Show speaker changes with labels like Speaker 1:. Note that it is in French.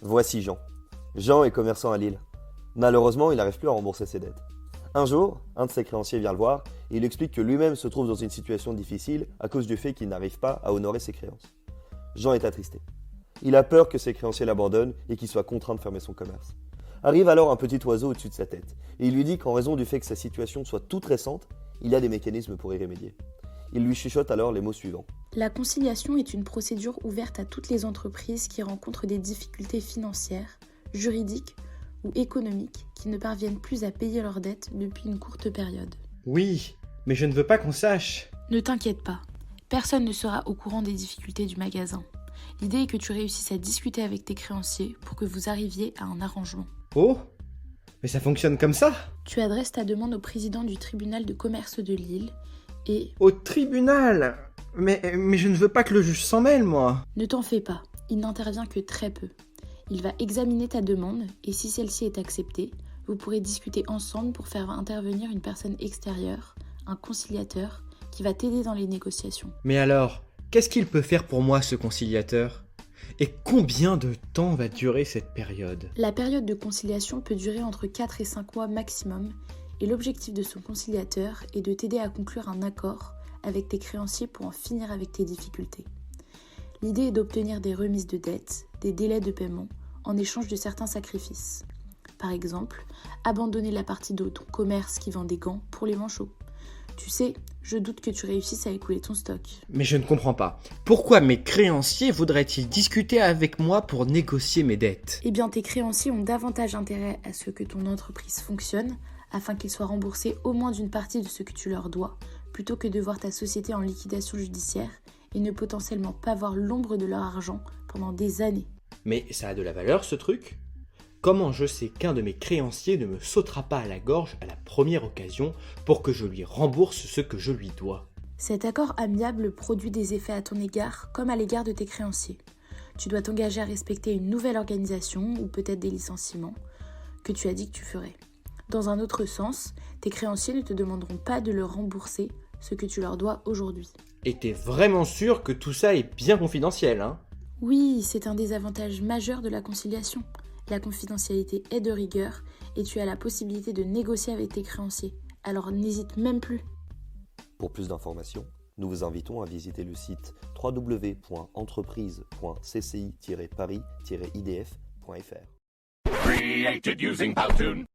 Speaker 1: Voici Jean. Jean est commerçant à Lille. Malheureusement, il n'arrive plus à rembourser ses dettes. Un jour, un de ses créanciers vient le voir et il explique que lui-même se trouve dans une situation difficile à cause du fait qu'il n'arrive pas à honorer ses créances. Jean est attristé. Il a peur que ses créanciers l'abandonnent et qu'il soit contraint de fermer son commerce. Arrive alors un petit oiseau au-dessus de sa tête et il lui dit qu'en raison du fait que sa situation soit toute récente, il y a des mécanismes pour y remédier. Il lui chuchote alors les mots suivants.
Speaker 2: La conciliation est une procédure ouverte à toutes les entreprises qui rencontrent des difficultés financières, juridiques ou économiques qui ne parviennent plus à payer leurs dettes depuis une courte période.
Speaker 3: Oui, mais je ne veux pas qu'on sache.
Speaker 2: Ne t'inquiète pas, personne ne sera au courant des difficultés du magasin. L'idée est que tu réussisses à discuter avec tes créanciers pour que vous arriviez à un arrangement.
Speaker 3: Oh, mais ça fonctionne comme ça?
Speaker 2: Tu adresses ta demande au président du tribunal de commerce de Lille et...
Speaker 3: Au tribunal? Mais je ne veux pas que le juge s'en mêle, moi.
Speaker 2: Ne t'en fais pas, il n'intervient que très peu. Il va examiner ta demande et si celle-ci est acceptée, vous pourrez discuter ensemble pour faire intervenir une personne extérieure, un conciliateur, qui va t'aider dans les négociations.
Speaker 3: Mais alors, qu'est-ce qu'il peut faire pour moi, ce conciliateur? Et combien de temps va durer cette période?
Speaker 2: La période de conciliation peut durer entre 4 et 5 mois maximum et l'objectif de ce conciliateur est de t'aider à conclure un accord avec tes créanciers pour en finir avec tes difficultés. L'idée est d'obtenir des remises de dettes, des délais de paiement, en échange de certains sacrifices. Par exemple, abandonner la partie de ton commerce qui vend des gants pour les manchots. Tu sais, je doute que tu réussisses à écouler ton stock.
Speaker 3: Mais je ne comprends pas. Pourquoi mes créanciers voudraient-ils discuter avec moi pour négocier mes dettes?
Speaker 2: Eh bien, tes créanciers ont davantage intérêt à ce que ton entreprise fonctionne, afin qu'ils soient remboursés au moins d'une partie de ce que tu leur dois, plutôt que de voir ta société en liquidation judiciaire et ne potentiellement pas voir l'ombre de leur argent pendant des années.
Speaker 3: Mais ça a de la valeur, ce truc? Comment je sais qu'un de mes créanciers ne me sautera pas à la gorge à la première occasion pour que je lui rembourse ce que je lui dois?
Speaker 2: Cet accord amiable produit des effets à ton égard comme à l'égard de tes créanciers. Tu dois t'engager à respecter une nouvelle organisation ou peut-être des licenciements que tu as dit que tu ferais. Dans un autre sens, tes créanciers ne te demanderont pas de leur rembourser ce que tu leur dois aujourd'hui.
Speaker 3: Et t'es vraiment sûr que tout ça est bien confidentiel, hein?
Speaker 2: Oui, c'est un des avantages majeurs de la conciliation. La confidentialité est de rigueur et tu as la possibilité de négocier avec tes créanciers. Alors n'hésite même plus.
Speaker 1: Pour plus d'informations, nous vous invitons à visiter le site www.entreprise.cci-paris-idf.fr.
Speaker 4: Created using Powtoon.